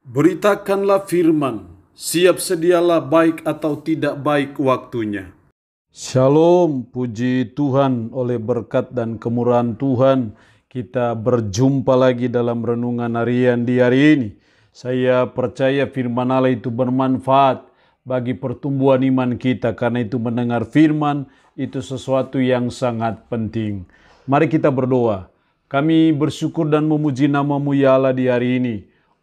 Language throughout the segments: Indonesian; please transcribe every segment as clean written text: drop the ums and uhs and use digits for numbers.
Beritakanlah firman, siap sedialah baik atau tidak baik waktunya. Shalom, puji Tuhan, oleh berkat dan kemurahan Tuhan, kita berjumpa lagi dalam renungan harian di hari ini. Saya percaya firman Allah itu bermanfaat bagi pertumbuhan iman kita, karena itu mendengar firman itu sesuatu yang sangat penting. Mari kita berdoa. Kami bersyukur dan memuji nama-Mu ya Allah di hari ini,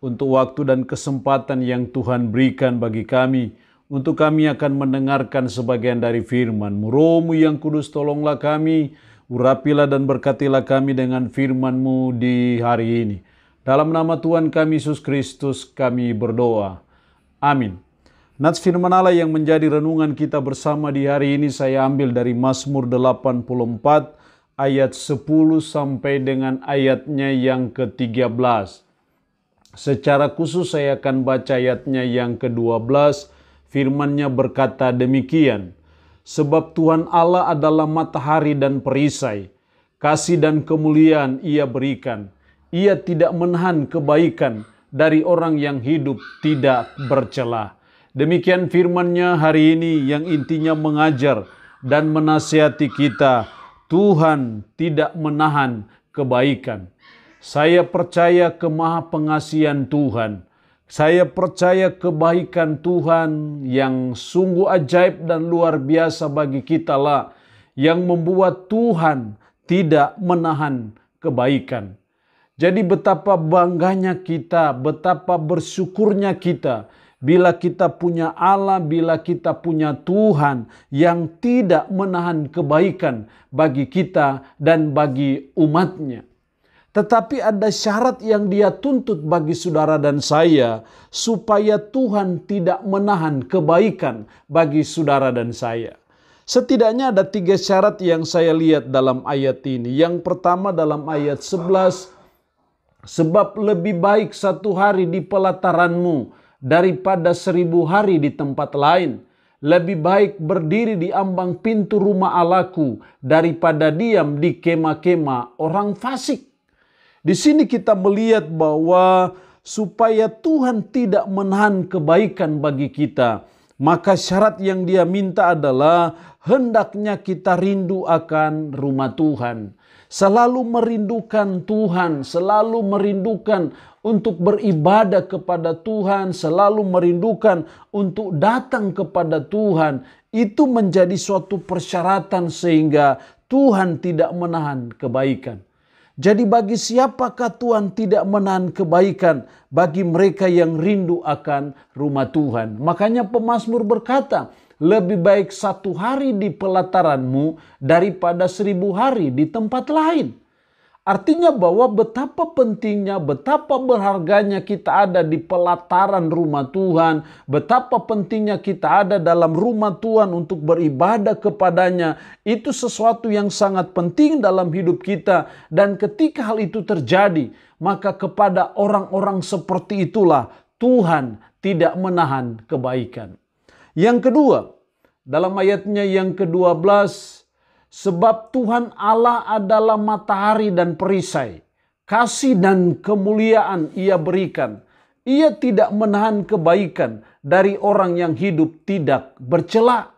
untuk waktu dan kesempatan yang Tuhan berikan bagi kami, untuk kami akan mendengarkan sebagian dari firman-Mu. Roh-Mu yang kudus, tolonglah kami, urapilah dan berkatilah kami dengan firman-Mu di hari ini. Dalam nama Tuhan kami Yesus Kristus kami berdoa. Amin. Nats firman Allah yang menjadi renungan kita bersama di hari ini saya ambil dari Mazmur 84 ayat 10 sampai dengan ayatnya yang ke-13. Secara khusus saya akan baca ayatnya yang ke-12. Firman-Nya berkata demikian. Sebab Tuhan Allah adalah matahari dan perisai. Kasih dan kemuliaan Ia berikan. Ia tidak menahan kebaikan dari orang yang hidup tidak bercela. Demikian firman-Nya hari ini yang intinya mengajar dan menasihati kita. Tuhan tidak menahan kebaikan. Saya percaya kemahapengasihan Tuhan. Saya percaya kebaikan Tuhan yang sungguh ajaib dan luar biasa bagi kita lah, yang membuat Tuhan tidak menahan kebaikan. Jadi betapa bangganya kita, betapa bersyukurnya kita bila kita punya Allah, bila kita punya Tuhan yang tidak menahan kebaikan bagi kita dan bagi umatnya. Tetapi ada syarat yang Dia tuntut bagi saudara dan saya, supaya Tuhan tidak menahan kebaikan bagi saudara dan saya. Setidaknya ada 3 syarat yang saya lihat dalam ayat ini. Yang pertama dalam ayat 11, sebab lebih baik 1 hari di pelataranmu daripada 1000 hari di tempat lain. Lebih baik berdiri di ambang pintu rumah Allahku daripada diam di kemah-kemah orang fasik. Di sini kita melihat bahwa supaya Tuhan tidak menahan kebaikan bagi kita, maka syarat yang Dia minta adalah hendaknya kita rindu akan rumah Tuhan. Selalu merindukan Tuhan, selalu merindukan untuk beribadah kepada Tuhan, selalu merindukan untuk datang kepada Tuhan. Itu menjadi suatu persyaratan sehingga Tuhan tidak menahan kebaikan. Jadi bagi siapakah Tuhan tidak menahan kebaikan? Bagi mereka yang rindu akan rumah Tuhan. Makanya pemazmur berkata, lebih baik 1 hari di pelataranmu daripada 1000 hari di tempat lain. Artinya bahwa betapa pentingnya, betapa berharganya kita ada di pelataran rumah Tuhan. Betapa pentingnya kita ada dalam rumah Tuhan untuk beribadah kepadanya. Itu sesuatu yang sangat penting dalam hidup kita. Dan ketika hal itu terjadi, maka kepada orang-orang seperti itulah Tuhan tidak menahan kebaikan. Yang kedua, dalam ayatnya yang ke-12, sebab Tuhan Allah adalah matahari dan perisai. Kasih dan kemuliaan Ia berikan. Ia tidak menahan kebaikan dari orang yang hidup tidak bercela.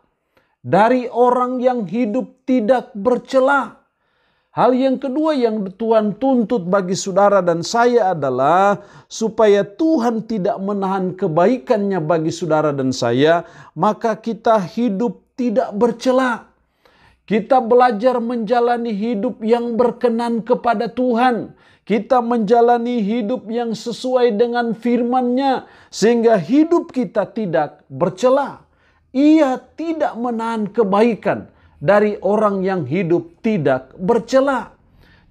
Dari orang yang hidup tidak bercela. Hal yang kedua yang Tuhan tuntut bagi saudara dan saya adalah supaya Tuhan tidak menahan kebaikannya bagi saudara dan saya, maka kita hidup tidak bercela. Kita belajar menjalani hidup yang berkenan kepada Tuhan. Kita menjalani hidup yang sesuai dengan firman-Nya. Sehingga hidup kita tidak bercela. Ia tidak menahan kebaikan dari orang yang hidup tidak bercela.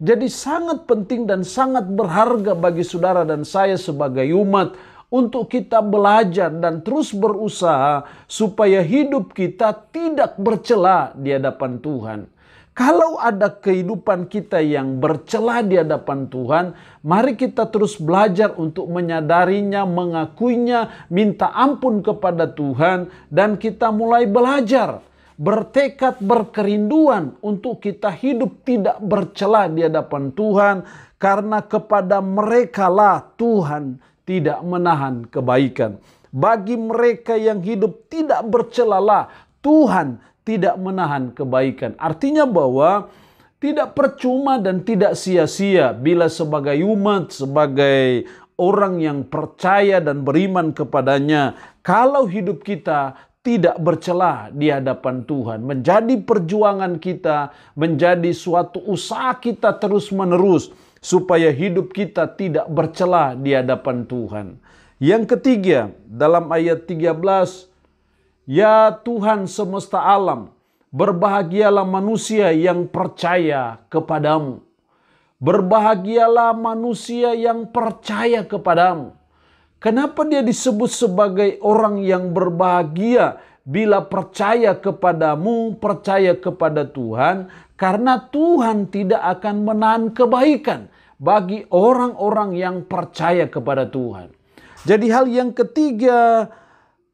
Jadi sangat penting dan sangat berharga bagi saudara dan saya sebagai umat untuk kita belajar dan terus berusaha supaya hidup kita tidak bercela di hadapan Tuhan. Kalau ada kehidupan kita yang bercela di hadapan Tuhan, mari kita terus belajar untuk menyadarinya, mengakuinya, minta ampun kepada Tuhan, dan kita mulai belajar, bertekad, berkerinduan untuk kita hidup tidak bercela di hadapan Tuhan, karena kepada merekalah Tuhan tidak menahan kebaikan. Bagi mereka yang hidup tidak bercela, Tuhan tidak menahan kebaikan. Artinya bahwa tidak percuma dan tidak sia-sia bila sebagai umat, sebagai orang yang percaya dan beriman kepadanya, kalau hidup kita tidak bercela di hadapan Tuhan, menjadi perjuangan kita, menjadi suatu usaha kita terus-menerus supaya hidup kita tidak bercela di hadapan Tuhan. Yang ketiga, dalam ayat 13, ya Tuhan semesta alam, berbahagialah manusia yang percaya kepadamu. Berbahagialah manusia yang percaya kepadamu. Kenapa dia disebut sebagai orang yang berbahagia bila percaya kepadamu, percaya kepada Tuhan? Karena Tuhan tidak akan menahan kebaikan bagi orang-orang yang percaya kepada Tuhan. Jadi hal yang ketiga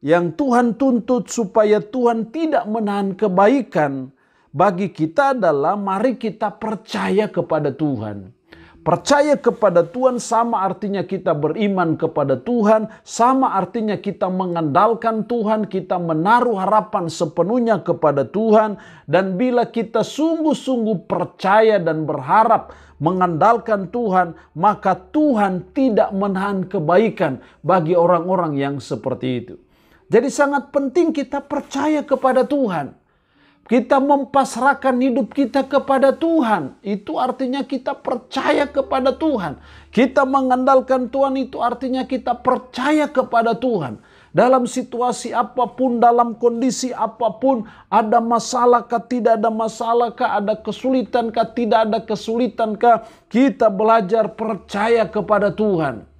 yang Tuhan tuntut supaya Tuhan tidak menahan kebaikan bagi kita adalah mari kita percaya kepada Tuhan. Percaya kepada Tuhan sama artinya kita beriman kepada Tuhan, sama artinya kita mengandalkan Tuhan, kita menaruh harapan sepenuhnya kepada Tuhan. Dan bila kita sungguh-sungguh percaya dan berharap mengandalkan Tuhan, maka Tuhan tidak menahan kebaikan bagi orang-orang yang seperti itu. Jadi sangat penting kita percaya kepada Tuhan. Kita mempasrahkan hidup kita kepada Tuhan. Itu artinya kita percaya kepada Tuhan. Kita mengandalkan Tuhan itu artinya kita percaya kepada Tuhan. Dalam situasi apapun, dalam kondisi apapun, ada masalah kah, tidak ada masalah kah, ada kesulitan kah, tidak ada kesulitan kah, kita belajar percaya kepada Tuhan.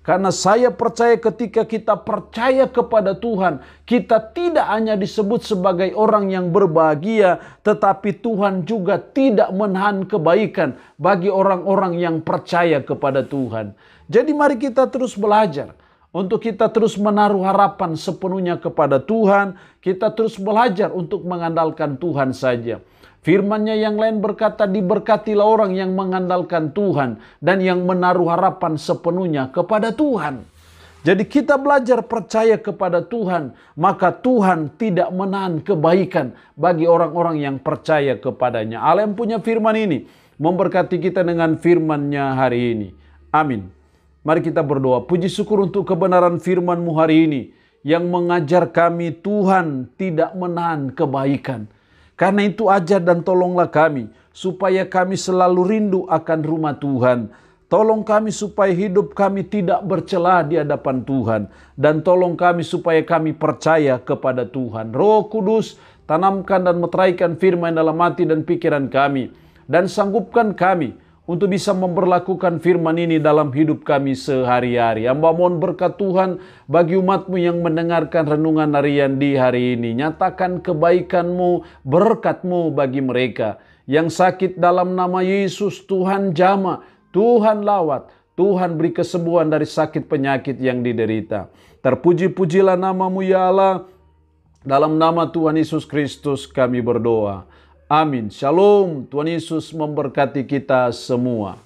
Karena saya percaya ketika kita percaya kepada Tuhan, kita tidak hanya disebut sebagai orang yang berbahagia, tetapi Tuhan juga tidak menahan kebaikan bagi orang-orang yang percaya kepada Tuhan. Jadi mari kita terus belajar untuk kita terus menaruh harapan sepenuhnya kepada Tuhan. Kita terus belajar untuk mengandalkan Tuhan saja. Firman-Nya yang lain berkata, diberkatilah orang yang mengandalkan Tuhan dan yang menaruh harapan sepenuhnya kepada Tuhan. Jadi kita belajar percaya kepada Tuhan, maka Tuhan tidak menahan kebaikan bagi orang-orang yang percaya kepadanya. Allah yang punya firman ini memberkati kita dengan firman-Nya hari ini. Amin. Mari kita berdoa. Puji syukur untuk kebenaran firman-Mu hari ini yang mengajar kami Tuhan tidak menahan kebaikan. Karena itu ajar dan tolonglah kami supaya kami selalu rindu akan rumah Tuhan. Tolong kami supaya hidup kami tidak bercela di hadapan Tuhan. Dan tolong kami supaya kami percaya kepada Tuhan. Roh Kudus, tanamkan dan meteraikan firman dalam hati dan pikiran kami. Dan sanggupkan kami untuk bisa memperlakukan firman ini dalam hidup kami sehari-hari. Hamba mohon berkat Tuhan bagi umat-Mu yang mendengarkan renungan harian di hari ini. Nyatakan kebaikan-Mu, berkat-Mu bagi mereka. Yang sakit dalam nama Yesus, Tuhan jamah, Tuhan lawat, Tuhan beri kesembuhan dari sakit penyakit yang diderita. Terpuji-pujilah nama-Mu ya Allah. Dalam nama Tuhan Yesus Kristus kami berdoa. Amin. Shalom. Tuhan Yesus memberkati kita semua.